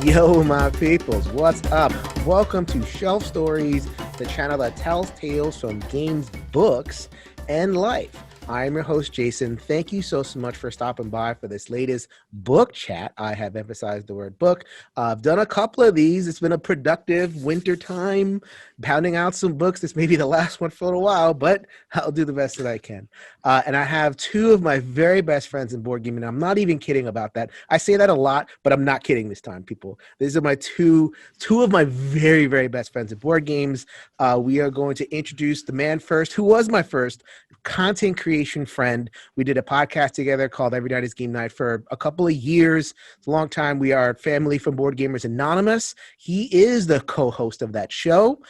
Yo, my peoples, what's up? Welcome to Shelf Stories, the channel that tells tales from games, books, and life. I'm your host, Jason. Thank you so much for stopping by for this latest book chat. I have emphasized the word book. I've done a couple of these. It's been a productive winter time, pounding out some books. This may be the last one for a while, but I'll do the best that I can. And I have two of my very best friends in board gaming. I'm not even kidding about that. I say that a lot, but I'm not kidding this time, people. These are my two of my very, very best friends in board games. We are going to introduce the man first, who was my first content creation friend. We did a podcast together called Every Night is Game Night for a couple of years. It's a long time. We are family from Board Gamers Anonymous. He is the co-host of that show.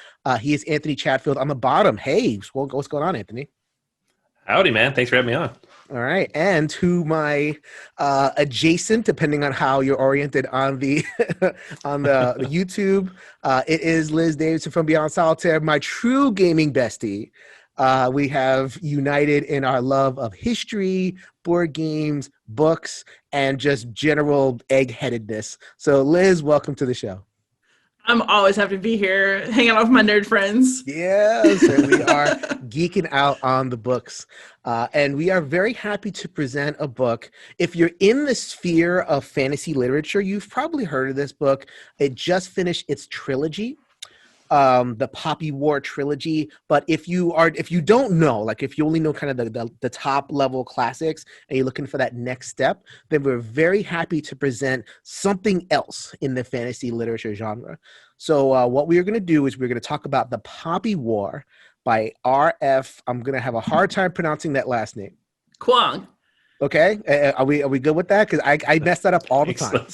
He is Anthony Chatfield on the bottom. Hey, what's going on, Anthony? Howdy, man. Thanks for having me on. All right. And to my adjacent, depending on how you're oriented on the on the YouTube, it is Liz Davidson from Beyond Solitaire, my true gaming bestie. We have united in our love of history, board games, books, and just general egg-headedness. So, Liz, welcome to the show. I'm always happy to be here, hanging out with my nerd friends. Yes, and we are geeking out on the books. And we are very happy to present a book. If you're in the sphere of fantasy literature, you've probably heard of this book. It just finished its trilogy. The Poppy War trilogy. But if you don't know, like if you only know kind of the top level classics and you're looking for that next step, then we're very happy to present something else in the fantasy literature genre. So what we are going to do is we're going to talk about the Poppy War by R.F. I'm going to have a hard time pronouncing that last name. Kuang. Okay. Are we good with that? Because I mess that up all the time.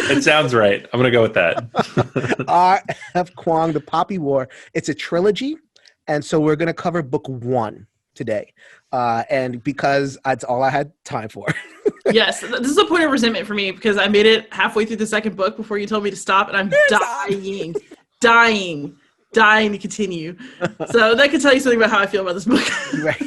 It sounds right. I'm going to go with that. R.F. Kuang, The Poppy War. It's a trilogy. And so we're going to cover book 1 today. And because that's all I had time for. Yes. This is a point of resentment for me because I made it halfway through the second book before you told me to stop. And I'm dying to continue. So that could tell you something about how I feel about this book. Right.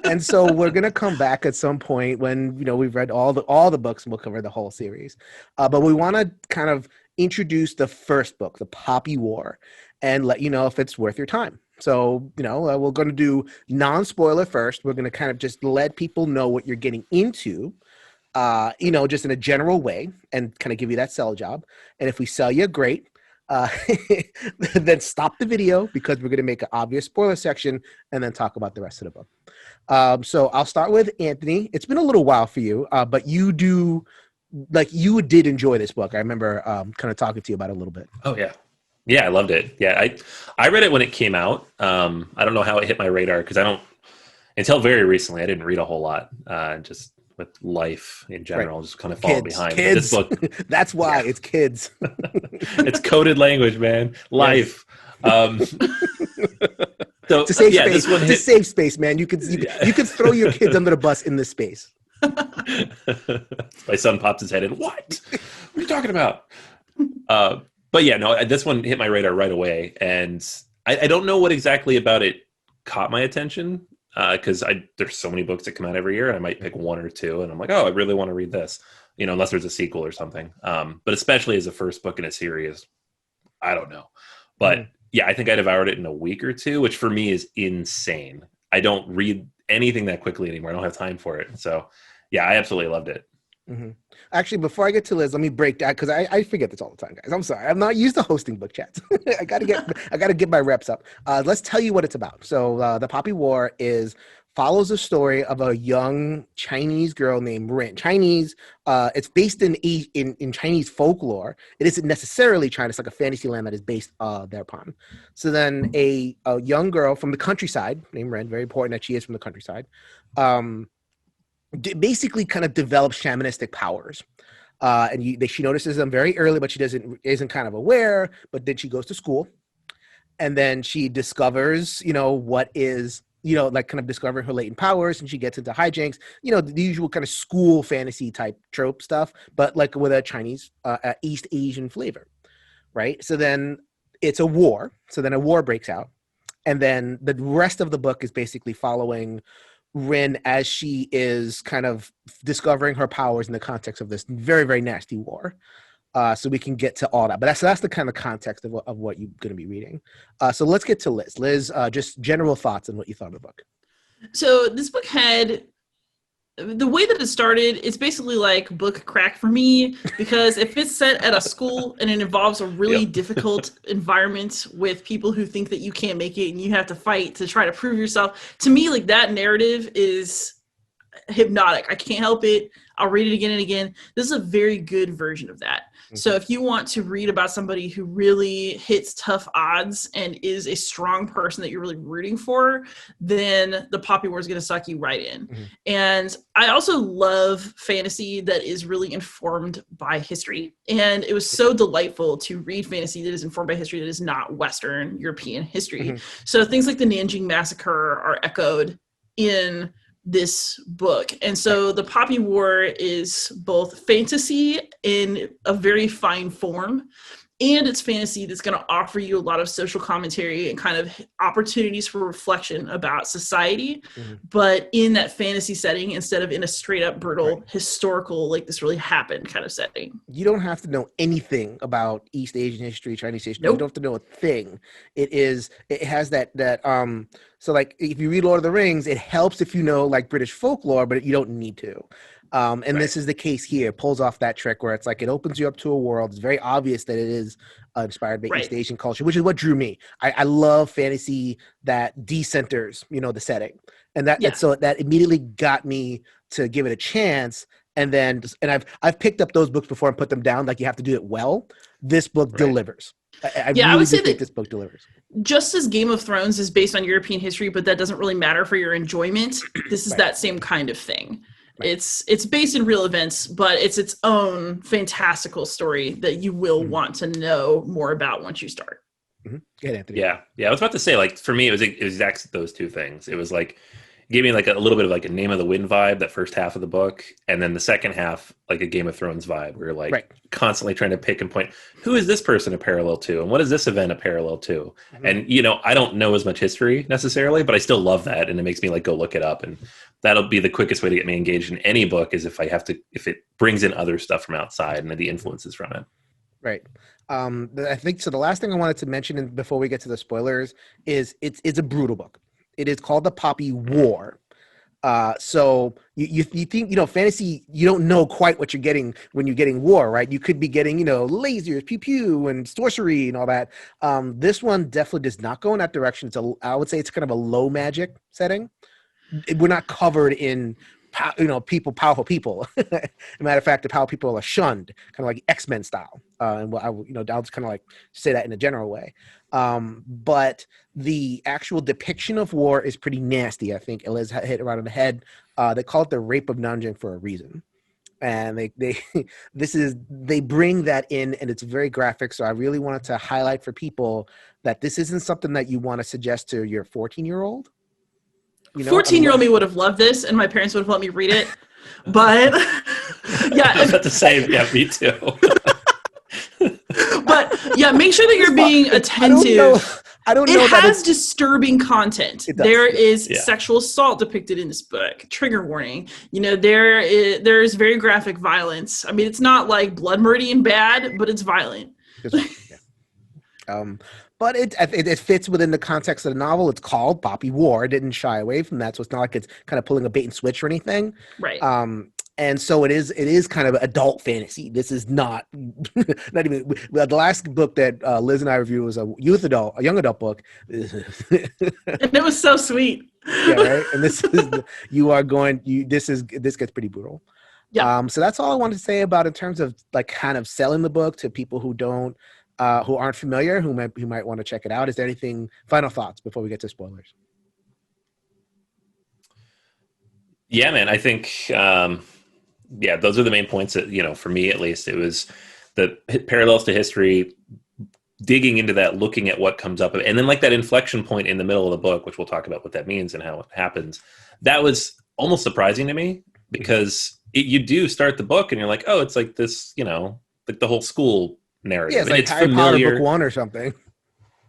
And so we're going to come back at some point when, we've read all the books and we'll cover the whole series. But we want to kind of introduce the first book, The Poppy War, and let you know if it's worth your time. So, we're going to do non-spoiler first. We're going to kind of just let people know what you're getting into, just in a general way and kind of give you that sell job. And if we sell you, great. Then stop the video because we're going to make an obvious spoiler section and then talk about the rest of the book. So I'll start with Anthony. It's been a little while for you, but you did enjoy this book. I remember kind of talking to you about it a little bit. Oh, yeah. Yeah, I loved it. Yeah, I read it when it came out. I don't know how it hit my radar because until very recently, I didn't read a whole lot. Just with life in general, just kind of falling behind. Kids. But this book, that's why it's kids. It's coded language, man. Life. Yes. So to save space, to save space, man. You could throw your kids under the bus in this space. My son pops his head in. What are you talking about? But yeah, no, this one hit my radar right away, and I don't know what exactly about it caught my attention. Because there's so many books that come out every year, and I might pick one or two, and I'm like, oh, I really want to read this, unless there's a sequel or something. But especially as a first book in a series, I don't know. But yeah, I think I devoured it in a week or two, which for me is insane. I don't read anything that quickly anymore. I don't have time for it. So yeah, I absolutely loved it. Mm-hmm. Actually, before I get to Liz, let me break that because I forget this all the time, guys. I'm sorry. I'm not used to hosting book chats. I gotta get my reps up. Let's tell you what it's about. So the Poppy War follows the story of a young Chinese girl named Rin. Chinese. It's based in Chinese folklore. It isn't necessarily China. It's like a fantasy land that is based thereupon. So then a young girl from the countryside named Rin. Very important that she is from the countryside. Basically kind of develops shamanistic powers. And she notices them very early, but she isn't kind of aware. But then she goes to school, and then she discovers, what is, like kind of discovering her latent powers, and she gets into hijinks, the usual kind of school fantasy type trope stuff, but like with a Chinese, East Asian flavor, right? So then it's a war. So then a war breaks out, and then the rest of the book is basically following Rin as she is kind of discovering her powers in the context of this very, very nasty war. so we can get to all that. But that's the kind of context of what you're going to be reading. So let's get to Liz. Liz, just general thoughts on what you thought of the book. So this book had, the way that it started, it's basically like book crack for me, because if it's set at a school and it involves a really difficult environment with people who think that you can't make it and you have to fight to try to prove yourself, to me, like, that narrative is hypnotic. I can't help it. I'll read it again and again. This is a very good version of that. So if you want to read about somebody who really hits tough odds and is a strong person that you're really rooting for, then The Poppy War is going to suck you right in. And I also love fantasy that is really informed by history. And it was so delightful to read fantasy that is informed by history that is not Western European history. So things like the Nanjing Massacre are echoed in this book. And so The Poppy War is both fantasy in a very fine form, and it's fantasy that's going to offer you a lot of social commentary and kind of opportunities for reflection about society, but in that fantasy setting instead of in a straight up brutal historical, like this really happened kind of setting. You don't have to know anything about East Asian history, Chinese history. Nope. You don't have to know a thing. It has that so like if you read Lord of the Rings, it helps if you know like British folklore, but you don't need to. And this is the case here. It pulls off that trick where it's like it opens you up to a world. It's very obvious that it is inspired by East Asian culture, which is what drew me. I love fantasy that decenters, the setting, and and so that immediately got me to give it a chance. And I've picked up those books before and put them down. Like, you have to do it well. This book delivers. I really would say think this book delivers. Just as Game of Thrones is based on European history, but that doesn't really matter for your enjoyment, this is that same kind of thing. It's based in real events, but it's its own fantastical story that you will want to know more about once you start. Good, Anthony. Yeah. I was about to say, like, for me, it was exactly those two things. It was like, gave me like a little bit of like a Name of the Wind vibe, that first half of the book, and then the second half, like a Game of Thrones vibe, where you're like constantly trying to pick and point, who is this person a parallel to, and what is this event a parallel to? And I don't know as much history necessarily, but I still love that, and it makes me like go look it up, and that'll be the quickest way to get me engaged in any book, is if it brings in other stuff from outside and the influences from it. Right. I think so. The last thing I wanted to mention before we get to the spoilers is it's a brutal book. It is called The Poppy War. So you think, fantasy, you don't know quite what you're getting when you're getting war, right? You could be getting, lasers, pew pew, and sorcery and all that. This one definitely does not go in that direction. I would say it's kind of a low magic setting. We're not covered in, powerful people. As a matter of fact, the powerful people are shunned, kind of like X-Men style. And I'll just kind of like say that in a general way. But the actual depiction of war is pretty nasty. I think Eliz hit around on the head. They call it the rape of Nanjing for a reason. And they bring that in, and it's very graphic. So I really wanted to highlight for people that this isn't something that you want to suggest to your 14-year-old. 14-year-old me would have loved this, and my parents would have let me read it. But yeah, I was about to say, yeah, me too. But yeah, make sure that you're being attentive. I don't know. It has disturbing content. There is Yeah. sexual assault depicted in this book. Trigger warning. There is very graphic violence. I mean, it's not like blood meridian bad, but it's violent. But it fits within the context of the novel. It's called Poppy War. It didn't shy away from that, so it's not like it's kind of pulling a bait and switch or anything. Right. And so it is kind of adult fantasy. This is not even the last book that Liz and I reviewed was a young adult book. And it was so sweet. Yeah, right. And this is this gets pretty brutal. Yeah. So that's all I wanted to say about in terms of like kind of selling the book to people who aren't familiar, who might want to check it out. Is there anything final thoughts before we get to spoilers? Yeah, man. I think those are the main points that, for me at least, it was the parallels to history, digging into that, looking at what comes up, and then like that inflection point in the middle of the book, which we'll talk about what that means and how it happens. That was almost surprising to me, because you do start the book and you're like, oh, it's like this, like the whole school narrative. Yeah, it's like Harry Potter book 1 or something.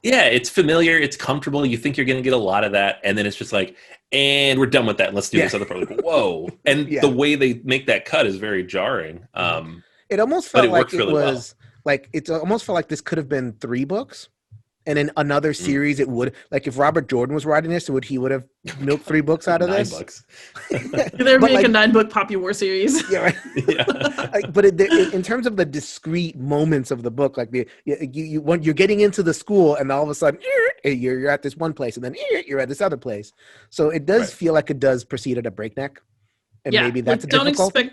Yeah, it's familiar, it's comfortable. You think you're going to get a lot of that, and then it's just like, and we're done with that. Let's do this other part. Like, whoa! And the way they make that cut is very jarring. It almost But felt it like works really well. it almost felt like this could have been 3 books. And in another Mm. series, it would, like, if Robert Jordan was writing this, he would have milked 3 books out of 9 this? books. There'd But be like a like, 9-book Poppy War series. yeah, right. Yeah. Like, but in terms of the discrete moments of the book, like when you're getting into the school, and all of a sudden you're at this one place, and then you're at this other place. So it does Right. feel like it does proceed at a breakneck, and Yeah, maybe that's like, a difficulty.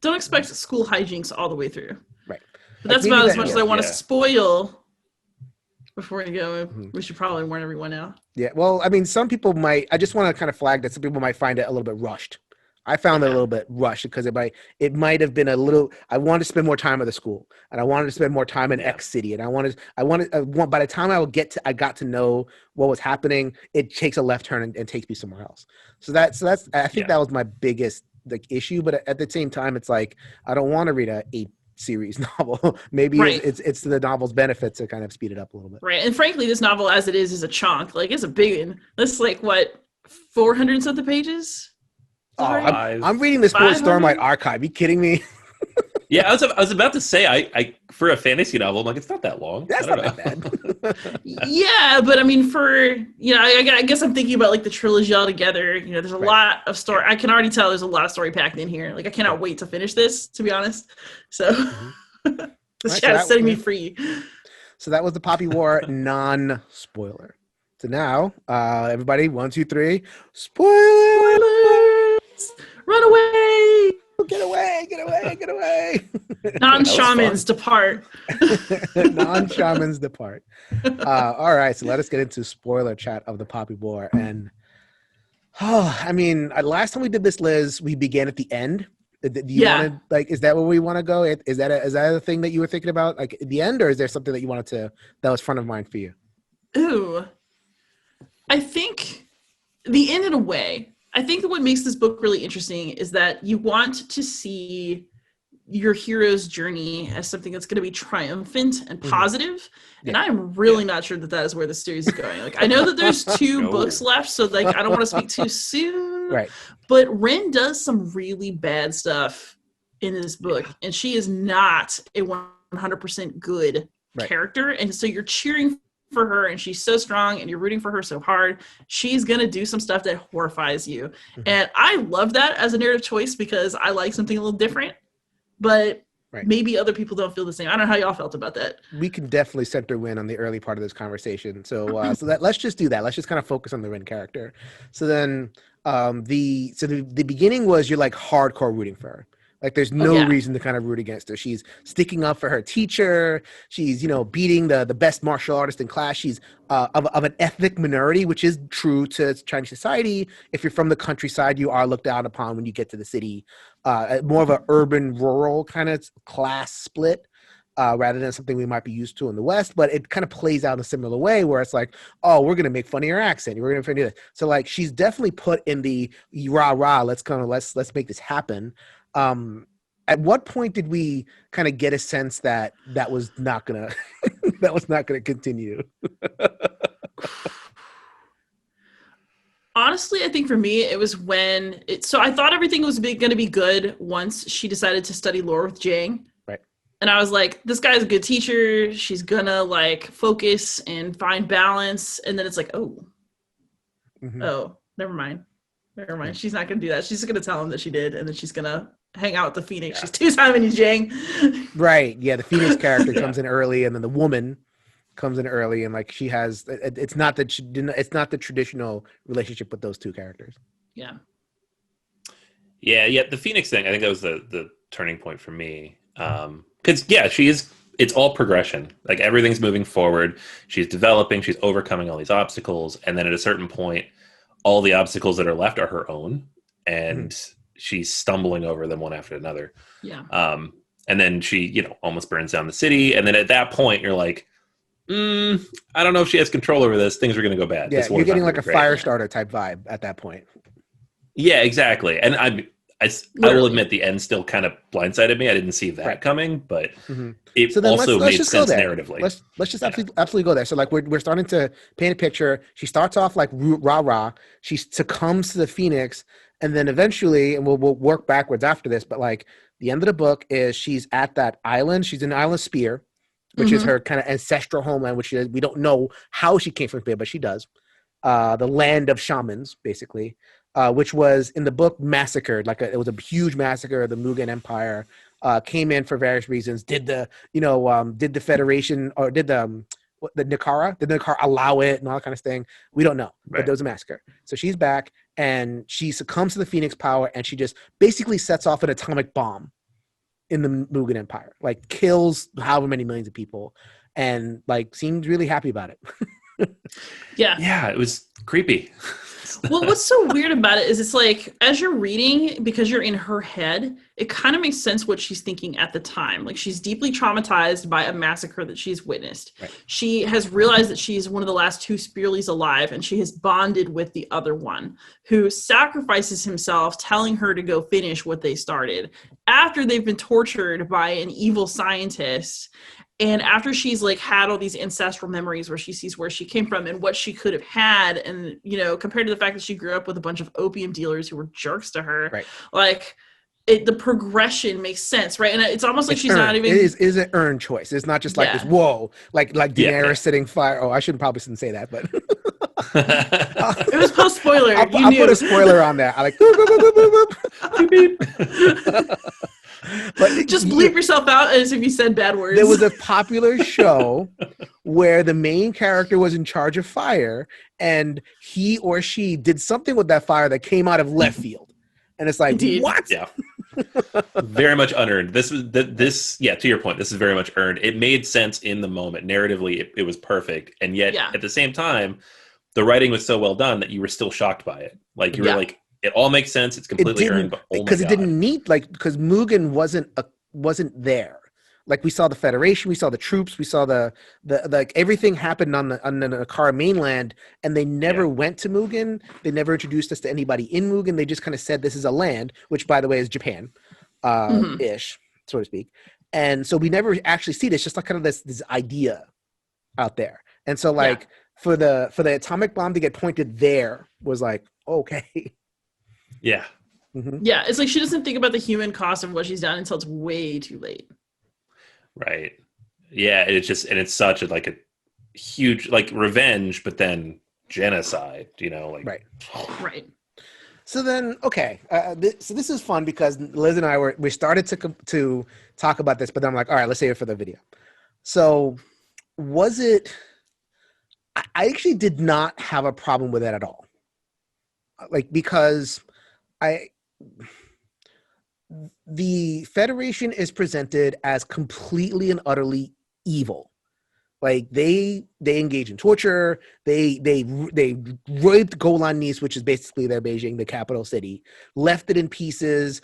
don't expect school hijinks all the way through. Right. But Like, that's maybe about as that- much as yeah. I want to Yeah. spoil before we go. Mhm. We should probably warn everyone now. Yeah, well, I mean, some people might. I just want to kind of flag that some people might find it a little bit rushed. I found it a Yeah. little bit rushed because it might have been a little. I wanted to spend more time at the school, and I wanted to spend more time in Yeah. X city, and I wanted. By the time I got to know what was happening, it takes a left turn and takes me somewhere else. So that's. I think that was my biggest issue. But at the same time, it's like I don't want to read a 8-series novel. Maybe Right. it's to the novel's benefit to kind of speed it up a little bit. Right. And frankly, this novel as it is a chunk. Like, it's a big one. That's like, what, 400 something pages? Oh, Sorry? I'm reading this for 500? Stormlight Archive. You kidding me? Yeah, I was about to say, I for a fantasy novel, I'm like, it's not that long. That's I not don't that know. bad. Yeah, but I mean, I guess I'm thinking about like the trilogy altogether. There's a Right. lot of story. I can already tell there's a lot of story packed in here. Like, I cannot wait to finish this, to be honest. So Mhm. this Right, chat so is setting me yeah. free. So that was the Poppy War non-spoiler. So now, everybody, 1, 2, 3, spoiler! Spoilers! Run away! Get away! Get away! Get away! Non-shamans depart. Non-shamans depart. All right, so let us get into spoiler chat of the Poppy War. And I mean, last time we did this, Liz, we began at the end. Do you want to, like, is that where we want to go? Is that a thing that you were thinking about, like, at the end, or is there something that you wanted to that was front of mind for you? Ooh. I think the end, in a way. I think that what makes this book really interesting is that you want to see your hero's journey as something that's going to be triumphant and positive. And I'm really not sure that is where the series is going. Like, I know that there's 2 No. books left, so like I don't want to speak too soon. Right. But Ren does some really bad stuff in this book, and she is not a 100% good character. And so you're cheering for her, and she's so strong, and you're rooting for her so hard. She's gonna do some stuff that horrifies you. And I love that as a narrative choice because I like something a little different, but maybe other people don't feel the same. I don't know how y'all felt about that. We can definitely center Rin on the early part of this conversation. So let's just do that. Let's just kind of focus on the Rin character. So then the beginning was you're like hardcore rooting for her. Like, there's no reason to kind of root against her. She's sticking up for her teacher. She's, beating the best martial artist in class. She's of an ethnic minority, which is true to Chinese society. If you're from the countryside, you are looked down upon when you get to the city. More of an urban-rural kind of class split rather than something we might be used to in the West. But it kind of plays out in a similar way where it's like, oh, we're going to make fun of your accent. We're going to do this. So, like, she's definitely put in the rah-rah, let's make this happen. At what point did we kind of get a sense that was not gonna continue? Honestly, I think for me, it was when so I thought everything was going to be good once she decided to study lore with Jang. Right. And I was like, this guy's a good teacher. She's gonna like focus and find balance. And then it's like, oh, never mind. She's not gonna do that. She's gonna tell him that she did, and then she's gonna hang out with the Phoenix. She's 2-timing you, Jang. Right. Yeah. The Phoenix character comes in early, and then the woman comes in early, and like she has. It's not that it's not the traditional relationship with those 2 characters. Yeah. Yeah. The Phoenix thing, I think that was the turning point for me. Because she is. It's all progression. Like, everything's moving forward. She's developing. She's overcoming all these obstacles, and then at a certain point, all the obstacles that are left are her own, and she's stumbling over them one after another. Yeah. And then she, almost burns down the city. And then at that point, you're like, I don't know if she has control over this. Things are going to go bad. Yeah, you're getting like a fire starter type vibe at that point. Yeah, exactly. And I will admit the end still kind of blindsided me. I didn't see that coming, but it also made sense narratively. Let's just absolutely go there. So like we're starting to paint a picture. She starts off like rah-rah. She succumbs to the Phoenix, And then eventually, and we'll work backwards after this, but like the end of the book is she's at that island. She's in the island of Spear, which is her kind of ancestral homeland, which we don't know how she came from Spear, but she does. The land of shamans, basically, which was in the book massacred. It was a huge massacre. The Mughal Empire came in for various reasons. Did the Federation or did the Nicara? Did the Nicara allow it and all that kind of thing? We don't know, but there was a massacre. So she's back and she succumbs to the Phoenix power and she just basically sets off an atomic bomb in the Mughal Empire, like kills however many millions of people, and like seemed really happy about it. Yeah, it was creepy. Well, what's so weird about it is it's like, as you're reading, because you're in her head, it kind of makes sense what she's thinking at the time. Like, she's deeply traumatized by a massacre that she's witnessed. Right. She has realized that she's one of the last two Spearleys alive, and she has bonded with the other one, who sacrifices himself, telling her to go finish what they started after they've been tortured by an evil scientist. And after she's like had all these ancestral memories where she sees where she came from and what she could have had, and compared to the fact that she grew up with a bunch of opium dealers who were jerks to her, right? Like the progression makes sense, right? And it's almost like she's earned. not even. It is an earned choice. It's not just like this. Whoa, like Daenerys setting fire. Oh, I probably shouldn't say that, but it was post spoiler. I'll put a spoiler on that. I like. But just bleep yourself out as if you said bad words. There was a popular show where the main character was in charge of fire, and he or she did something with that fire that came out of left field, and it's like, Indeed. What? Yeah, very much unearned. This was this. Yeah, to your point, this is very much earned. It made sense in the moment. Narratively, it was perfect, and yet at the same time, the writing was so well done that you were still shocked by it. Like you were like. It all makes sense. It's completely earned, but because it didn't need because Mugen wasn't there. Like we saw the Federation, we saw the troops, we saw the like everything happened on the Nicara mainland, and they never went to Mugen. They never introduced us to anybody in Mugen. They just kind of said this is a land, which by the way is Japan, ish, so to speak. And so we never actually see this. Just like kind of this idea out there. And so like for the atomic bomb to get pointed there was like okay. Yeah. Mm-hmm. Yeah, it's like she doesn't think about the human cost of what she's done until it's way too late. Right. Yeah, it's such a huge revenge, but then genocide. Right. So then, okay. So this is fun because Liz and I we started to talk about this, but then I'm like, all right, let's save it for the video. So was it? I actually did not have a problem with that at all. Because the Federation is presented as completely and utterly evil. Like they engage in torture. They raped Golan-Nis, which is basically their Beijing, the capital city, left it in pieces.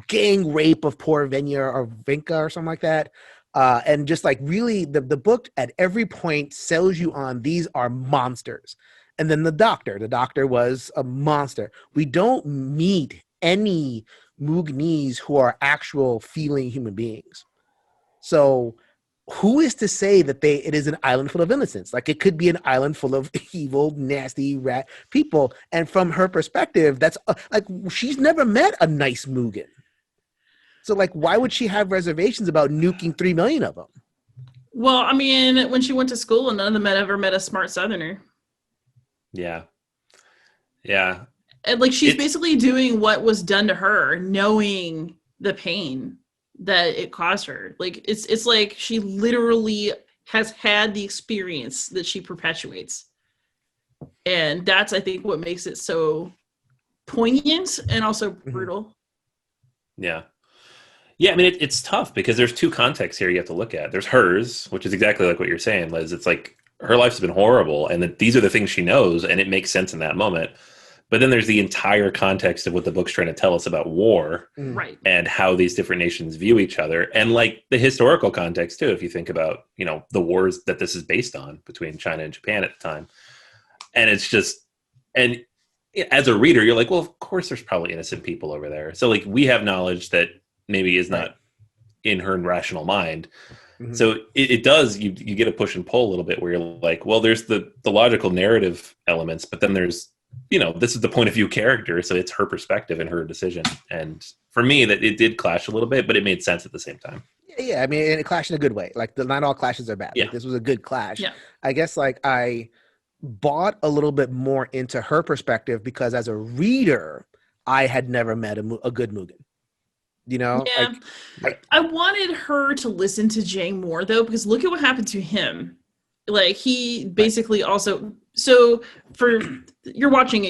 Gang rape of poor Venya or Vinka or something like that. And just like really, the book at every point sells you on these are monsters. And then the doctor was a monster. We don't meet any Mugnese who are actual feeling human beings. So who is to say that it is an island full of innocents? Like it could be an island full of evil, nasty rat people. And from her perspective, that's she's never met a nice Mugen. So like, why would she have reservations about nuking 3 million of them? Well, I mean, when she went to school, none of them had ever met a smart Southerner. Yeah. And she's basically doing what was done to her, knowing the pain that it caused her. It's like she literally has had the experience that she perpetuates. And that's, I think, what makes it so poignant and also brutal. Yeah. Yeah, I mean, it's tough because there's two contexts here you have to look at. There's hers, which is exactly like what you're saying, Liz. It's like her life's been horrible, and that these are the things she knows, and it makes sense in that moment. But then there's the entire context of what the book's trying to tell us about war, right? And how these different nations view each other, and like the historical context too. If you think about, the wars that this is based on between China and Japan at the time, and it's just, and as a reader, you're like, well, of course, there's probably innocent people over there. So like we have knowledge that maybe is not in her rational mind. Mm-hmm. So it does, you get a push and pull a little bit where you're like, well, there's the logical narrative elements, but then there's this is the point of view character, so it's her perspective and her decision. And for me, that it did clash a little bit, but it made sense at the same time. Yeah, I mean, and it clashed in a good way. Like, not all clashes are bad. Yeah. Like, this was a good clash. Yeah. I guess, like, I bought a little bit more into her perspective because as a reader, I had never met a good Mugen. Yeah. Like, I wanted her to listen to Jang more, though, because look at what happened to him. Like, he basically also... So, if you're watching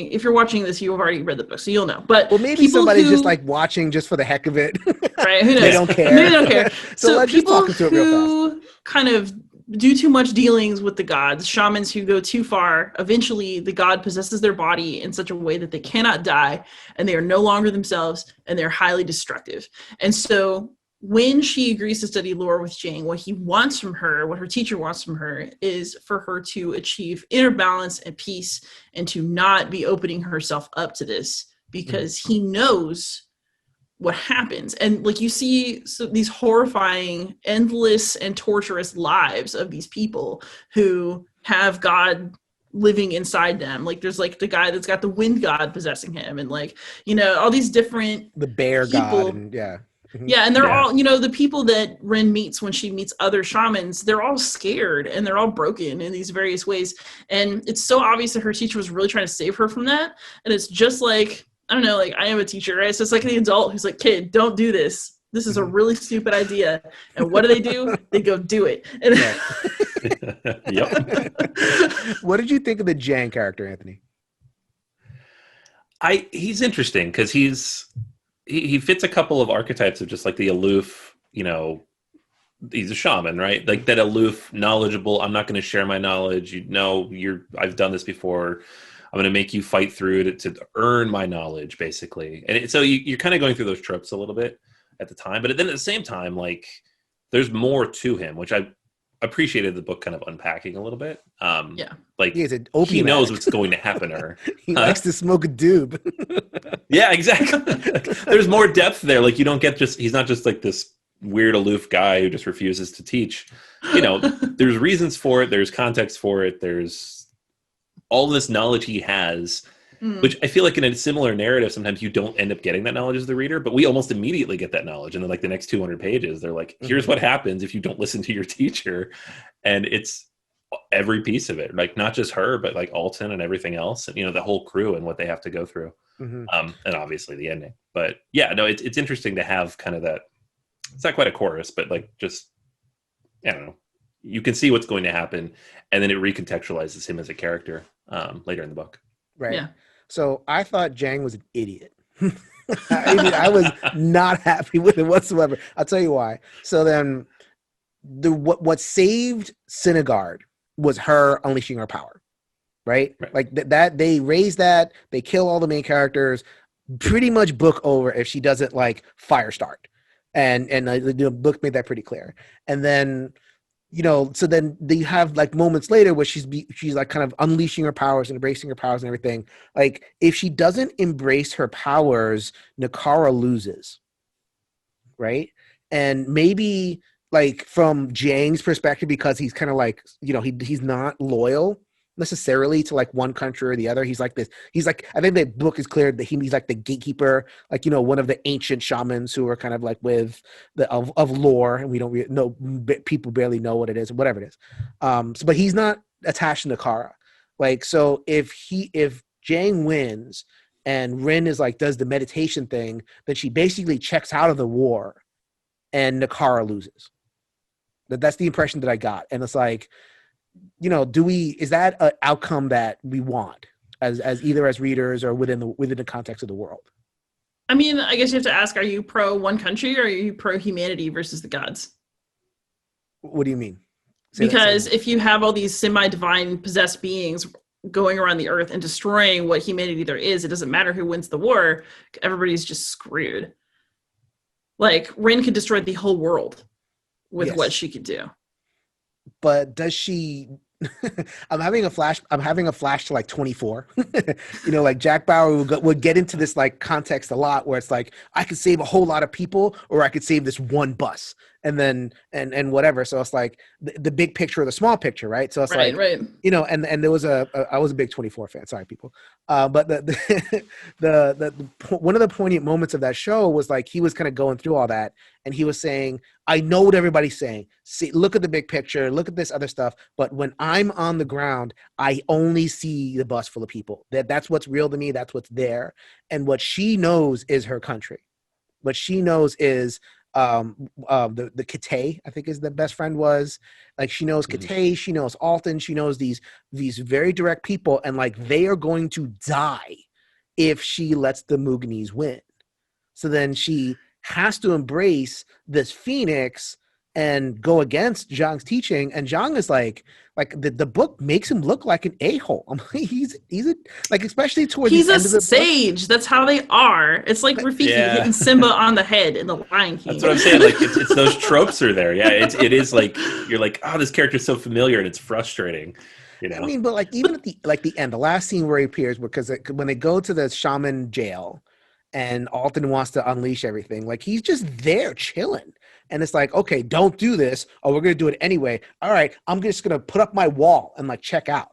this, you've already read the book, so you'll know. But well, maybe somebody's just like watching just for the heck of it. Right? Who knows? They don't care. Maybe they don't care. So let's just people talk into it real who kind of do too much dealings with the gods, shamans who go too far, eventually the god possesses their body in such a way that they cannot die, and they are no longer themselves, and they're highly destructive. And so when she agrees to study lore with Jang, what he wants from her, what her teacher wants from her, is for her to achieve inner balance and peace, and to not be opening herself up to this, because he knows what happens. And like, you see these horrifying, endless and torturous lives of these people who have God living inside them. Like, there's like the guy that's got the wind god possessing him, and like, all these different the bear people. god, and Yeah, and they're all, the people that Rin meets when she meets other shamans, they're all scared and they're all broken in these various ways. And it's so obvious that her teacher was really trying to save her from that. And it's just like, I don't know, like, I am a teacher, right? So it's like the adult who's like, kid, don't do this. This is a really stupid idea. And what do? They go do it. And Yep. What did you think of the Jang character, Anthony? He's interesting because he fits a couple of archetypes of just like the aloof, he's a shaman, right? Like that aloof, knowledgeable. I'm not going to share my knowledge. I've done this before. I'm going to make you fight through it to earn my knowledge, basically. And so you're kind of going through those tropes a little bit at the time, but then at the same time, like, there's more to him, which I appreciated the book kind of unpacking a little bit. Like, he knows what's going to happen to her. He likes to smoke a doob. Yeah, exactly. There's more depth there. Like, you don't get he's not just like this weird aloof guy who just refuses to teach. There's reasons for it. There's context for it. There's all this knowledge he has, which I feel like in a similar narrative, sometimes you don't end up getting that knowledge as the reader, but we almost immediately get that knowledge. And then like the next 200 pages, they're like, here's what happens if you don't listen to your teacher. And it's every piece of it, like not just her, but like Alton and everything else, and the whole crew and what they have to go through. And obviously the ending. But yeah, no, it's interesting to have kind of that. It's not quite a chorus, but like, just, I don't know, you can see what's going to happen, and then it recontextualizes him as a character later in the book. Right. Yeah. So I thought Jang was an idiot. I was not happy with it whatsoever. I'll tell you why. So then what saved Sinigard was her unleashing her power. Right? Like that they raise that, they kill all the main characters, pretty much book over if she doesn't like fire start. And the book made that pretty clear. And then so then they have like moments later where she's like kind of unleashing her powers and embracing her powers and everything. Like, if she doesn't embrace her powers, Nakara loses. Right. And maybe like from Jang's perspective, because he's kind of like, he's not loyal necessarily to like one country or the other. He's like this. He's like, I think the book is clear that he's like the gatekeeper, like, one of the ancient shamans who are kind of like with the of lore, and we don't know, people barely know what it is, whatever it is. But he's not attached to Nakara. Like, so if Jang wins and Rin is like does the meditation thing, then she basically checks out of the war, and Nakara loses. That's the impression that I got, and it's like, is that an outcome that we want as either as readers or within the context of the world? I mean, I guess you have to ask, are you pro one country or are you pro humanity versus the gods? What do you mean? Because if you have all these semi-divine possessed beings going around the earth and destroying what humanity there is, it doesn't matter who wins the war, everybody's just screwed. Like, Rin could destroy the whole world with what she could do. But does she? I'm having a flash to like 24. Like Jack Bauer would get into this like context a lot, where it's like, I could save a whole lot of people, or I could save this one bus. and then and whatever. So it's like the big picture or the small picture, right? So it's Right, like, right. you know, and there was I was a big 24 fan. Sorry, people. But one of the poignant moments of that show was like he was kind of going through all that, and he was saying, I know what everybody's saying. See, look at the big picture, look at this other stuff. But when I'm on the ground, I only see the bus full of people. That's what's real to me. That's what's there. And what she knows is her country. What she knows is the Kate, I think is the best friend was. Like she knows Kate, she knows Alton, she knows these very direct people, and like they are going to die if she lets the Muganese win. So then she has to embrace this Phoenix and go against Zhang's teaching. And Zhang is like the book makes him look like an a-hole. I'm like, he's a, like, especially towards he's the a end of the sage. book. That's how they are. It's like Rafiki hitting Simba on the head in The Lion King. That's what I'm saying. Like it's those tropes are there. Yeah, it is like you're like, oh, this character's so familiar and it's frustrating. You know? I mean, but like even at the end, the last scene where he appears, because when they go to the shaman jail and Alton wants to unleash everything, like he's just there chilling. And it's like, okay, don't do this. Oh, we're going to do it anyway. All right, I'm just going to put up my wall and like check out.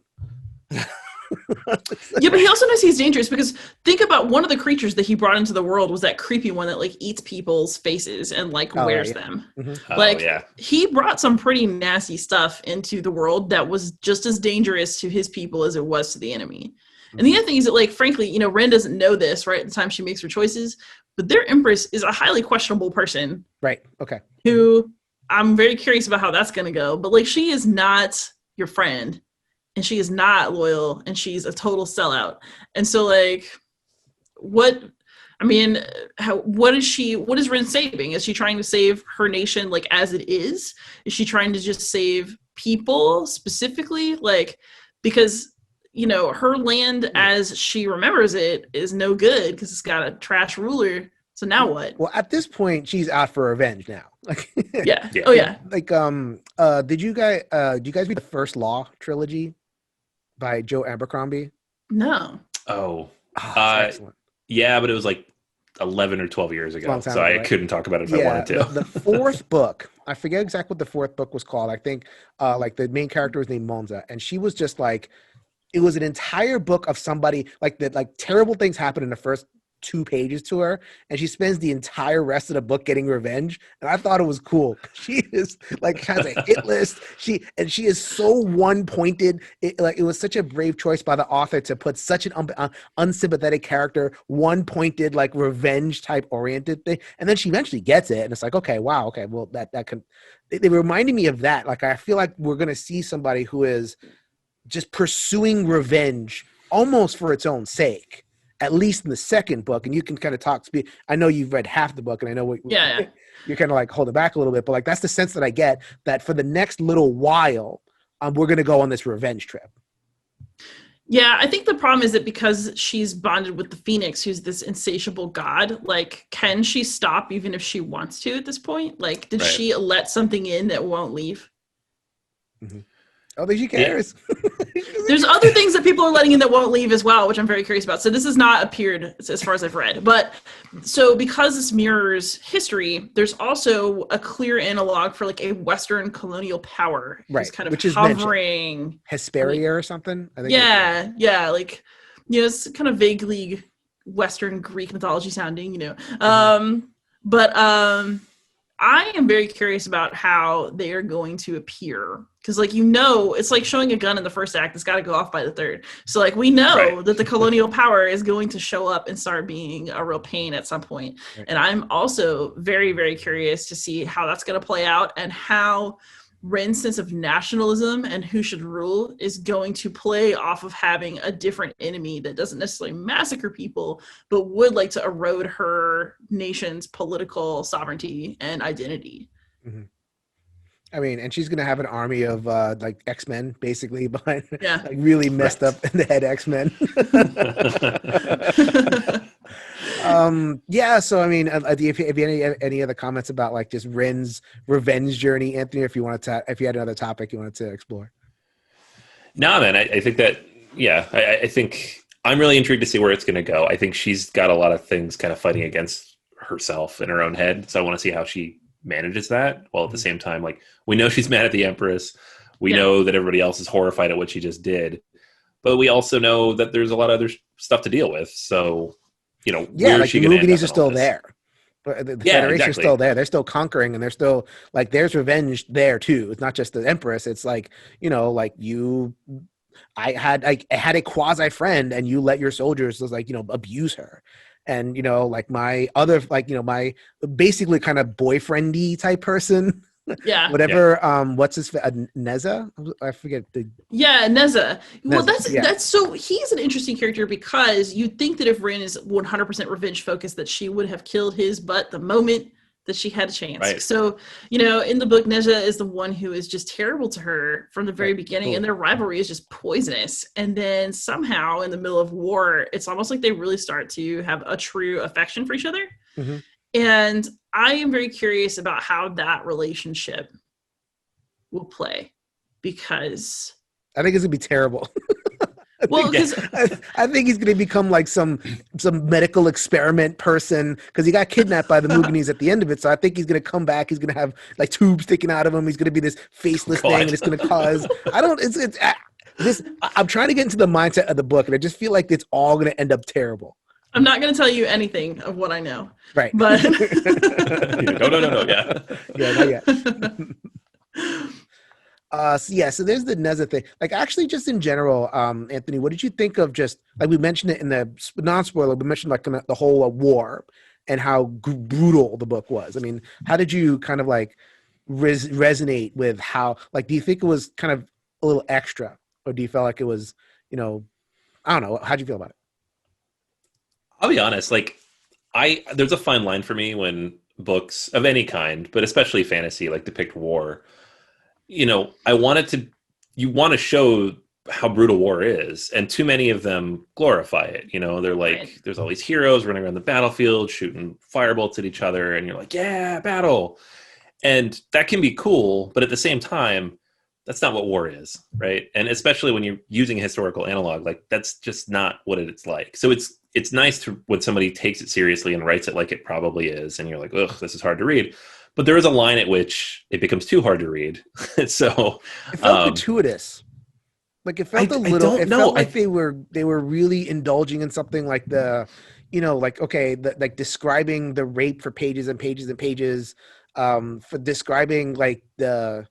Yeah, but he also knows he's dangerous, because think about one of the creatures that he brought into the world was that creepy one that like eats people's faces and like wears them. Like he brought some pretty nasty stuff into the world that was just as dangerous to his people as it was to the enemy. And the other thing is that, like, frankly, you know, Ren doesn't know this right at the time she makes her choices, but their empress is a highly questionable person. Right. Okay. Who I'm very curious about how that's going to go. But like, she is not your friend, and she is not loyal, and she's a total sellout. And so like, what is Ren saving? Is she trying to save her nation like as it is? Is she trying to just save people specifically? Like, because, you know, her land as she remembers it is no good because it's got a trash ruler. So now what? Well, at this point, she's out for revenge now. Like, yeah. Oh yeah. Like, did you guys read the First Law trilogy by Joe Abercrombie? No. Oh, excellent. Yeah, but it was like 11 or 12 years ago, so I couldn't talk about it if I wanted to. The fourth book, I forget exactly what the fourth book was called. I think like the main character was named Monza, and she was just like, it was an entire book of somebody like that, like terrible things happen in the first 2 pages to her, and she spends the entire rest of the book getting revenge. And I thought it was cool. She is like has a hit list. She is so one pointed. It was such a brave choice by the author to put such an unsympathetic character, one pointed, like revenge type oriented thing. And then she eventually gets it, and it's like, okay, wow, okay, well that can. They reminded me of that. Like I feel like we're gonna see somebody who is just pursuing revenge almost for its own sake, at least in the second book. And you can kind of talk. I know you've read half the book, and I know what you're kind of like holding back a little bit, but like that's the sense that I get, that for the next little while, we're going to go on this revenge trip. Yeah, I think the problem is that because she's bonded with the Phoenix, who's this insatiable god, like, can she stop even if she wants to at this point? Like, did she let something in that won't leave? Mm-hmm. Oh, that she cares. Yeah. There's other things that people are letting in that won't leave as well, which I'm very curious about. So this has not appeared as far as I've read. But so because this mirrors history, there's also a clear analog for like a Western colonial power. Right. Who's kind of which is hovering. Hesperia or something? I think yeah. Like, you know, it's kind of vaguely Western Greek mythology sounding, you know. But I am very curious about how they are going to appear. Because, like, you know, it's like showing a gun in the first act. It's got to go off by the third. So, like, we know that the colonial power is going to show up and start being a real pain at some point. Right. And I'm also very, very curious to see how that's going to play out, and how Ren's sense of nationalism and who should rule is going to play off of having a different enemy that doesn't necessarily massacre people, but would like to erode her nation's political sovereignty and identity. Mm-hmm. I mean, and she's going to have an army of like X-Men basically behind, like really messed up in the head X-Men. So I mean, if you have any other comments about like just Ren's revenge journey, Anthony, if you had another topic you wanted to explore. No, man, I think that, I think I'm really intrigued to see where it's going to go. I think she's got a lot of things kind of fighting against herself in her own head. So I want to see how she manages that, while at the same time, like, we know she's mad at the Empress. We know that everybody else is horrified at what she just did. But we also know that there's a lot of other stuff to deal with. So, where is she the going to end up Mughini's are in all still this? there. But the Federation is still there. They're still conquering, and they're still like, there's revenge there too. It's not just the Empress. It's like, I had a quasi friend, and you let your soldiers abuse her. And like my other, my basically kind of boyfriendy type person. Yeah. Whatever. What's his Neza? I forget the. Yeah, Neza. Well, Neza, that's so he's an interesting character, because you'd think that if Rin is 100% revenge focused, that she would have killed his butt the moment that she had a chance. Right. So, in the book, Neza is the one who is just terrible to her from the very beginning, and their rivalry is just poisonous. And then somehow in the middle of war, it's almost like they really start to have a true affection for each other. Mm-hmm. And I am very curious about how that relationship will play, because I think it's gonna be terrible. I think he's gonna become like some medical experiment person, because he got kidnapped by the Mughini's at the end of it. So I think he's gonna come back. He's gonna have like tubes sticking out of him. He's gonna be this faceless thing, and it's gonna cause. I'm trying to get into the mindset of the book, and I just feel like it's all gonna end up terrible. I'm not going to tell you anything of what I know. Right. But no. Yeah. Yeah, not yet. So there's the Neza thing. Like, actually, just in general, Anthony, what did you think of, just like we mentioned it in the non-spoiler, we mentioned like the whole war and how brutal the book was. I mean, how did you kind of like resonate with how, like, do you think it was kind of a little extra, or do you feel like it was, I don't know, how'd you feel about it? I'll be honest, like, there's a fine line for me when books of any kind, but especially fantasy, like, depict war. You want to show how brutal war is, and too many of them glorify it. They're like, right. There's all these heroes running around the battlefield shooting firebolts at each other, and you're like, yeah, battle. And that can be cool, but at the same time, that's not what war is, right? And especially when you're using a historical analog, like, that's just not what it's like. So it's nice when somebody takes it seriously and writes it like it probably is, and you're like, ugh, this is hard to read. But there is a line at which it becomes too hard to read. So it felt gratuitous. Like, it felt felt like they were really indulging in something like like describing the rape for pages and pages and pages, for describing like the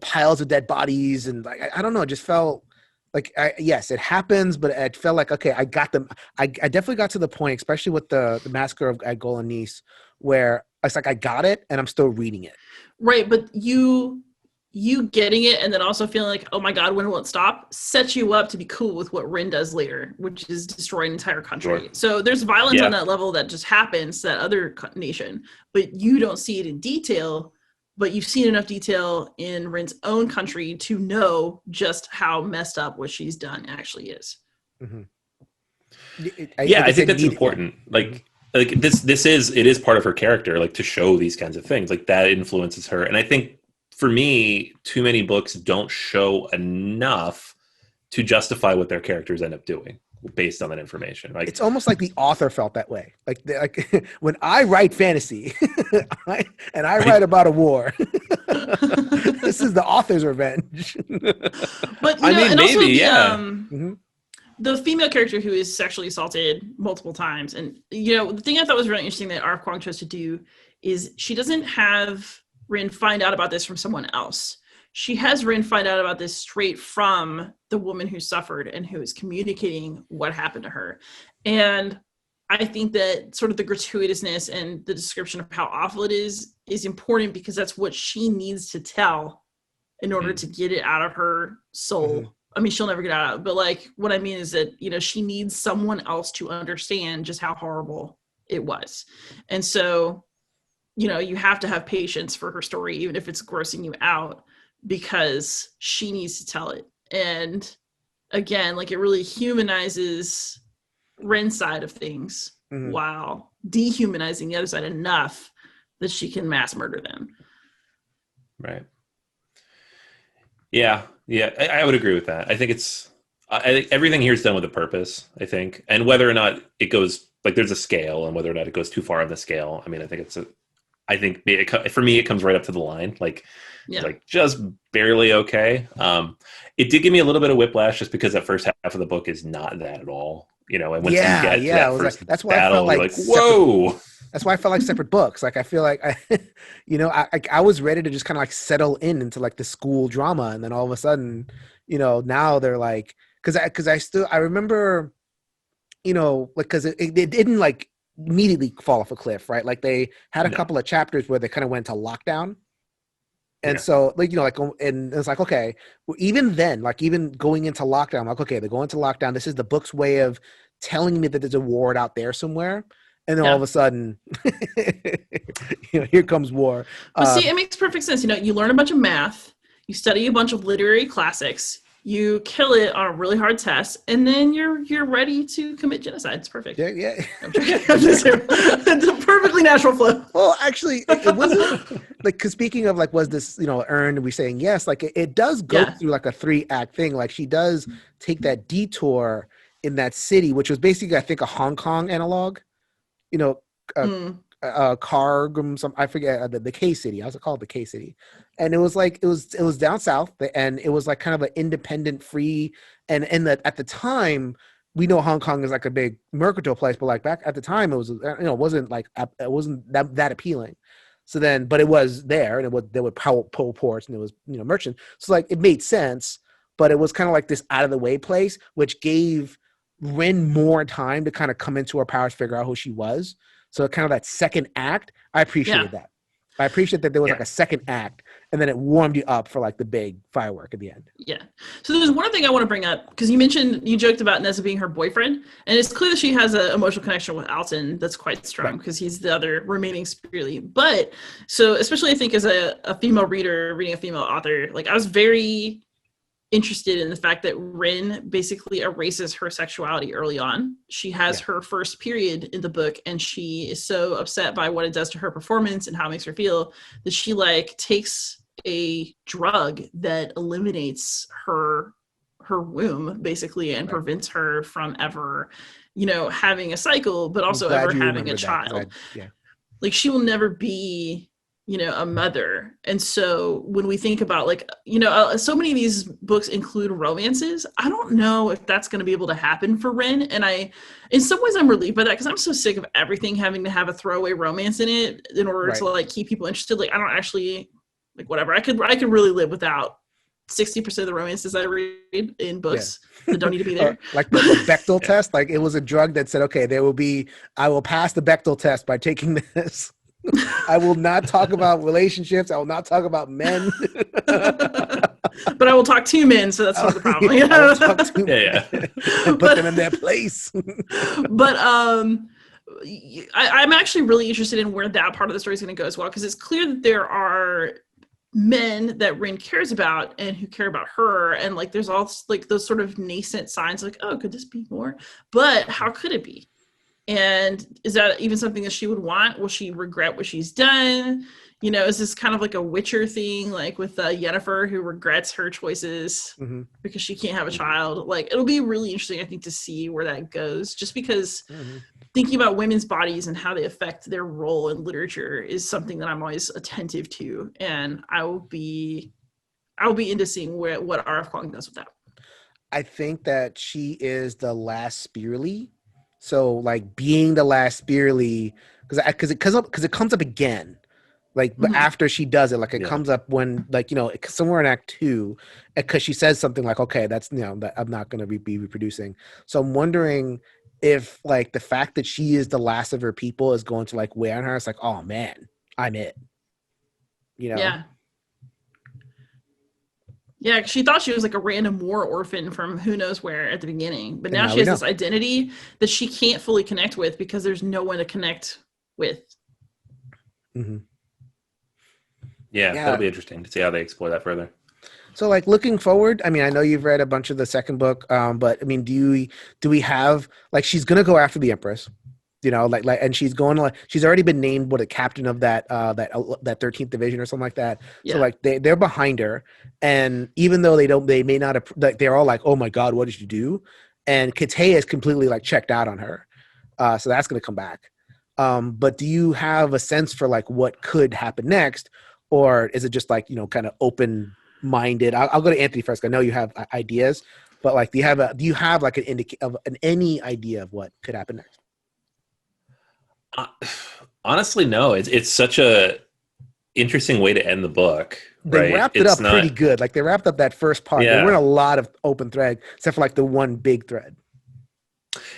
piles of dead bodies, and like, I don't know, it just felt like, yes, it happens, but it felt like, okay, I got them. I definitely got to the point, especially with the massacre at Golanice, where it's like, I got it, and I'm still reading it. Right, but you getting it and then also feeling like, oh my God, when will it stop, sets you up to be cool with what Rin does later, which is destroy an entire country. Sure. So there's violence on that level that just happens to that other nation, but you don't see it in detail. But you've seen enough detail in Rin's own country to know just how messed up what she's done actually is. Mm-hmm. I think that's important. Like it is part of her character, like, to show these kinds of things, like, that influences her. And I think for me, too many books don't show enough to justify what their characters end up doing based on that information. Like, it's almost like the author felt that way. Like when I write fantasy and I write about a war, this is the author's revenge. But I mean, maybe, the female character who is sexually assaulted multiple times, and the thing I thought was really interesting that R. Kuang chose to do is she doesn't have Rin find out about this from someone else. She has Rin find out about this straight from the woman who suffered and who is communicating what happened to her. And I think that sort of the gratuitousness and the description of how awful it is important, because that's what she needs to tell in order to get it out of her soul. Mm-hmm. I mean, she'll never get out of it, but like, what I mean is that, she needs someone else to understand just how horrible it was. And so, you have to have patience for her story, even if it's grossing you out, because she needs to tell it. And again, like, it really humanizes Ren's side of things, while dehumanizing the other side enough that she can mass murder them. Right. Yeah. I would agree with that. I think I think everything here is done with a purpose, I think. And whether or not it goes, like, there's a scale, and whether or not it goes too far on the scale, I mean, I think it's I think for me, it comes right up to the line. Like, Yeah. like just barely okay. It did give me a little bit of whiplash just because that first half of the book is not that at all. You know, and once you get to that first That's why I battle, felt you're like like, whoa. that's why I felt like separate books. Like I feel like I was ready to just kind of like settle into like the school drama, and then all of a sudden, now they're like, because I remember, like because it didn't like immediately fall off a cliff, right? Like they had a No. couple of chapters where they kind of went to lockdown. And Yeah. so, like, and it's like, okay, even then, like, even going into lockdown, I'm like, okay, they're going to lockdown. This is the book's way of telling me that there's a war out there somewhere. And then all of a sudden, here comes war. But see, it makes perfect sense. You learn a bunch of math, you study a bunch of literary classics, you kill it on a really hard test, and then you're ready to commit genocide. It's perfect. Yeah. It's a perfectly natural flow. Well, actually, it wasn't like, because speaking of like, was this earned? We saying yes, like it does go through like a 3-act thing. Like she does take that detour in that city, which was basically, I think, a Hong Kong analog. Cargum, I forget the K City. I was called the K City, and it was like it was down south, and it was like kind of an independent, free, and at the time, we know Hong Kong is like a big mercantile place, but like back at the time, it was it wasn't like it wasn't that appealing. So then, but it was there, and there were pole ports, and it was merchant. So like it made sense, but it was kind of like this out of the way place, which gave Rin more time to kind of come into her powers, figure out who she was. So kind of that second act, I appreciated that. I appreciate that there was like a second act, and then it warmed you up for like the big firework at the end. Yeah. So there's one thing I want to bring up, because you joked about Nessa being her boyfriend, and it's clear that she has an emotional connection with Alton that's quite strong, because he's the other remaining spirit lead. But so especially I think as a female reader reading a female author, like I was very interested in the fact that Rin basically erases her sexuality early on. She has her first period in the book, and she is so upset by what it does to her performance and how it makes her feel that she like takes a drug that eliminates her womb basically and prevents her from ever having a cycle, but also ever having a child. Like she will never be a mother. And so when we think about like, so many of these books include romances. I don't know if that's going to be able to happen for Rin. And in some ways I'm relieved by that, because I'm so sick of everything having to have a throwaway romance in it in order to like keep people interested. Like I don't actually like whatever. I could really live without 60% of the romances I read in books that don't need to be there. Like the Bechdel test, like it was a drug that said, okay, I will pass the Bechdel test by taking this. I will not talk about relationships. I will not talk about men. But I will talk to men, so that's not the problem. I will talk to men and put them in their place. But I'm actually really interested in where that part of the story is going to go as well, because it's clear that there are men that Rin cares about and who care about her, and like there's all like those sort of nascent signs like, oh, could this be more? But how could it be? And is that even something that she would want? Will she regret what she's done? Is this kind of like a Witcher thing, like with Yennefer, who regrets her choices because she can't have a child? Like, it'll be really interesting, I think, to see where that goes, just because thinking about women's bodies and how they affect their role in literature is something that I'm always attentive to. And I will be into seeing what R.F. Kuang does with that. I think that she is the last Spearly. So like being the last Spearly, because it comes up again, like but after she does it, like it comes up when like somewhere in Act 2, because she says something like, okay, that's that I'm not going to be reproducing. So I'm wondering if like the fact that she is the last of her people is going to like weigh on her. It's like, oh man, I'm it. Yeah, she thought she was like a random war orphan from who knows where at the beginning. But now she has this identity that she can't fully connect with because there's no one to connect with. Yeah, that'll be interesting to see how they explore that further. So like looking forward, I mean, I know you've read a bunch of the second book, but I mean, do we have like, she's going to go after the Empress, and she's going to she's already been named a captain of that 13th division or something like that. Yeah. So like they're behind her, and even though they may not have, like they're all like, oh my God, what did you do? And Katea is completely like checked out on her. So that's going to come back. But do you have a sense for like what could happen next, or is it just like, you know, kind of open-minded? I'll go to Anthony first. I know you have ideas, but like, do you have like any idea of what could happen next? Honestly, no. It's such a interesting way to end the book. They right? wrapped it up pretty good. Like they wrapped up that first part. Yeah. There weren't a lot of open thread, except for like the one big thread.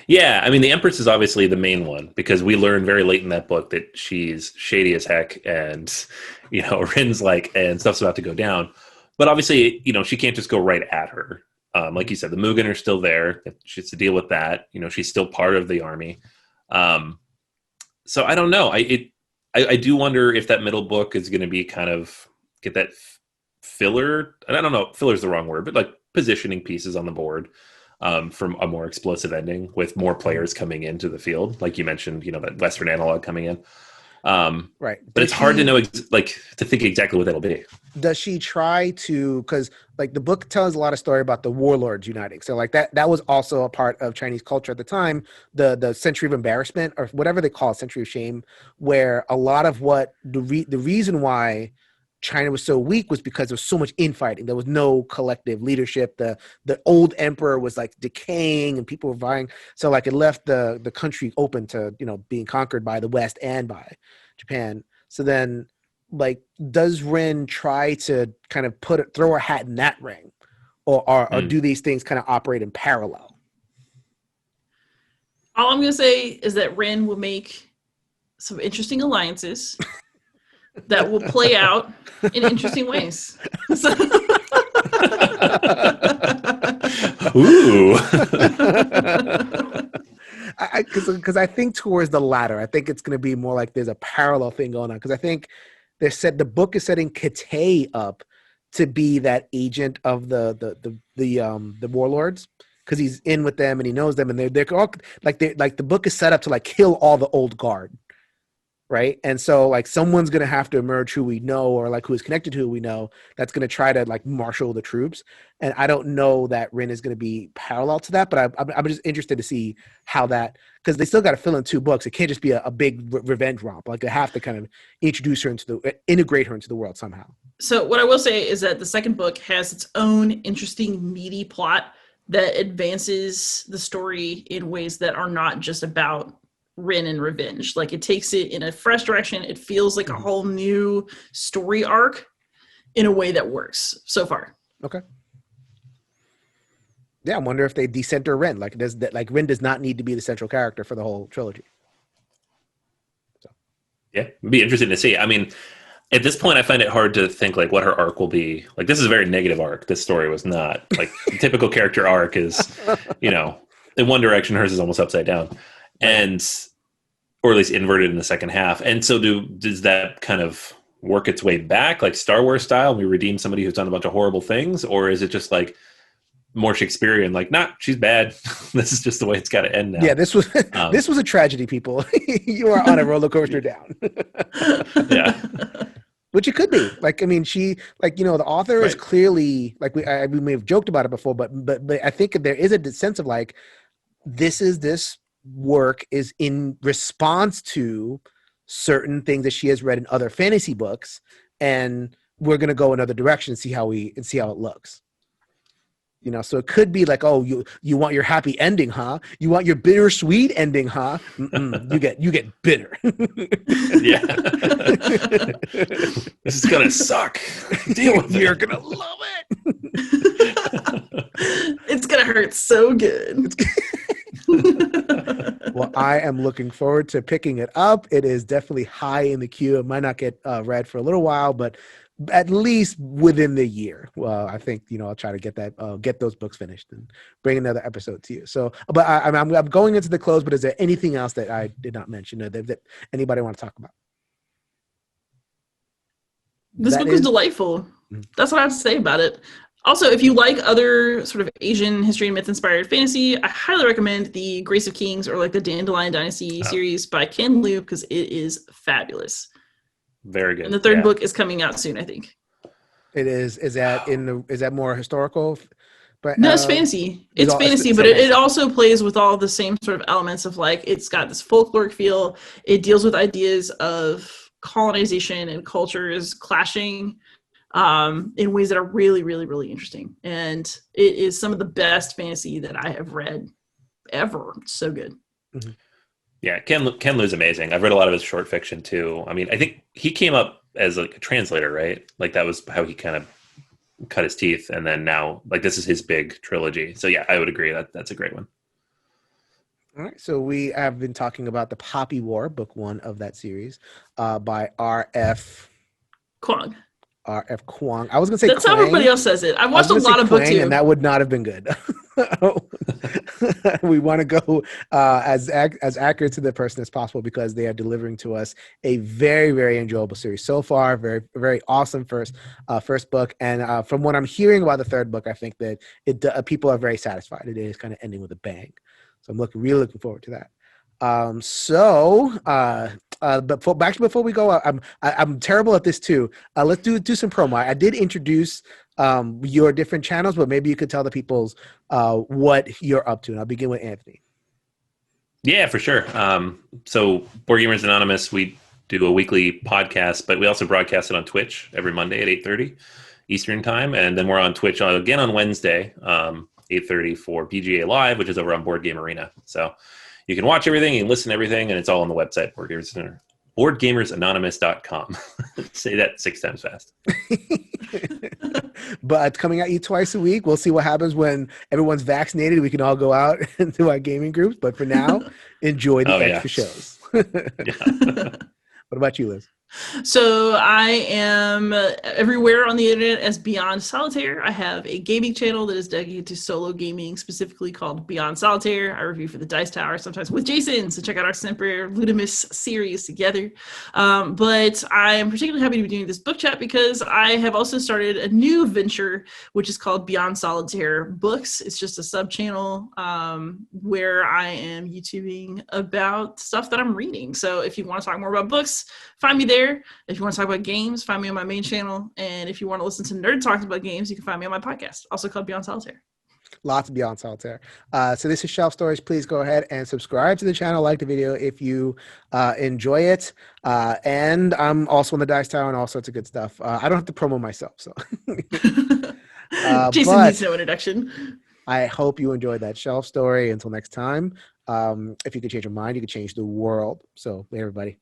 Yeah, I mean, the Empress is obviously the main one because we learn very late in that book that she's shady as heck, and you know, Rin's like, and stuff's about to go down. But obviously, you know, she can't just go right at her. Like you said, the Mugen are still there. She has to deal with that. You know, she's still part of the army. So I don't know. I do wonder if that middle book is going to be kind of get that filler. And I don't know, filler is the wrong word, but like positioning pieces on the board. From a more explosive ending with more players coming into the field, like you mentioned, you know, that Western analog coming in. Right, but it's hard to know, to think exactly what that'll be. Does she try to? Because like the book tells a lot of story about the warlords uniting. So like that was also a part of Chinese culture at the time. The century of embarrassment, or whatever they call it, century of shame, where a lot of what the reason why China was so weak was because there was so much infighting. There was no collective leadership. The old emperor was like decaying and people were vying. So like it left the country open to, you know, being conquered by the West and by Japan. So then like, does Rin try to kind of throw her hat in that ring, or do these things kind of operate in parallel? All I'm going to say is that Rin will make some interesting alliances that will play out in interesting ways. Ooh. Because I think towards the latter. I think it's going to be more like there's a parallel thing going on. Because I think they said the book is setting Kate up to be that agent of the warlords, because he's in with them and he knows them, and they're all like the book is set up to like kill all the old guard. Right. And so like someone's going to have to emerge who we know, or like who is connected to who we know, that's going to try to like marshal the troops. And I don't know that Rin is going to be parallel to that, but I'm just interested to see how that, because they still got to fill in 2 books. It can't just be a big revenge romp. Like they have to kind of integrate her into the world somehow. So what I will say is that the second book has its own interesting, meaty plot that advances the story in ways that are not just about Rin and revenge. Like it takes it in a fresh direction. It feels like a whole new story arc in a way that works so far. Okay. Yeah, I wonder if they decenter Rin. Like Rin does not need to be the central character for the whole trilogy. So. Yeah, it'd be interesting to see. I mean, at this point, I find it hard to think like what her arc will be. Like this is a very negative arc. This story was not like the typical character arc is, you know, in one direction, hers is almost upside down. Or at least inverted in the second half. And so does that kind of work its way back, like Star Wars style, and we redeem somebody who's done a bunch of horrible things? Or is it just like more Shakespearean, like, nah, she's bad. This is just the way it's got to end now. Yeah, this was a tragedy, people. You are on a roller coaster down. Yeah. Which it could be. Like, I mean, she, like, you know, the author is clearly, like, we may have joked about it before, but I think there is a sense of like, this work is in response to certain things that she has read in other fantasy books, and we're going to go another direction and see how it looks. You know, so it could be like, oh, you want your happy ending, huh? You want your bittersweet ending, huh? You get bitter. Yeah. This is gonna suck. Deal with it. You're gonna love it. It's gonna hurt so good. Well, I am looking forward to picking it up. It is definitely high in the queue. It might not get read for a little while, but at least within the year. Well, I think, you know, I'll try to get those books finished and bring another episode to you. So, but I'm going into the close. But is there anything else that I did not mention that anybody want to talk about? This book was delightful. That's what I have to say about it. Also, if you like other sort of Asian history and myth-inspired fantasy, I highly recommend the Grace of Kings or like the Dandelion Dynasty series by Ken Liu, because it is fabulous. Very good. And the third book is coming out soon, I think. It is. Is that more historical But no, it's fantasy. It's fantasy, but it also plays with all the same sort of elements of like, it's got this folkloric feel. It deals with ideas of colonization and cultures clashing in ways that are really, really, really interesting. And it is some of the best fantasy that I have read ever. It's so good. Mm-hmm. Yeah, Ken Liu's amazing. I've read a lot of his short fiction too. I mean, I think he came up as like a translator, right? Like that was how he kind of cut his teeth, and then now like this is his big trilogy. So yeah, I would agree that that's a great one. All right, so we have been talking about the Poppy War, book 1 of that series, by R.F. Kuang. R.F. Kuang. I was gonna say that's Kuang. How everybody else says it. I've watched a lot of books too, and that would not have been good. We want to go as accurate to the person as possible because they are delivering to us a very, very enjoyable series so far. Very, very awesome first book, and from what I'm hearing about the third book, I think that people are very satisfied. It is kind of ending with a bang, so I'm really looking forward to that. But before we go, I'm terrible at this too. Let's do some promo. I did introduce your different channels, but maybe you could tell the people what you're up to. And I'll begin with Anthony. Yeah, for sure. So Board Gamers Anonymous, we do a weekly podcast, but we also broadcast it on Twitch every Monday at 8:30 Eastern time, and then we're on Twitch again on Wednesday, 8:30 for BGA Live, which is over on Board Game Arena. So you can watch everything, you can listen to everything, and it's all on the website, BoardGamersAnonymous.com. Say that 6 times fast. But it's coming at you twice a week. We'll see what happens when everyone's vaccinated. We can all go out and do our gaming groups. But for now, enjoy the extra shows. What about you, Liz? So I am everywhere on the internet as Beyond Solitaire. I have a gaming channel that is dedicated to solo gaming, specifically called Beyond Solitaire. I review for the Dice Tower, sometimes with Jason, so check out our Semper Ludimus series together. But I am particularly happy to be doing this book chat because I have also started a new venture, which is called Beyond Solitaire Books. It's just a sub-channel where I am YouTubing about stuff that I'm reading. So if you want to talk more about books, find me there. If you want to talk about games, find me on my main channel. And if you want to listen to nerd talks about games, you can find me on my podcast, also called Beyond Solitaire. Lots of Beyond Solitaire. So this is Shelf Stories. Please go ahead and subscribe to the channel, like the video if you enjoy it. And I'm also on the Dice Tower and all sorts of good stuff. I don't have to promo myself. So Jason needs no introduction. I hope you enjoyed that Shelf Story. Until next time, if you could change your mind, you could change the world. So, everybody.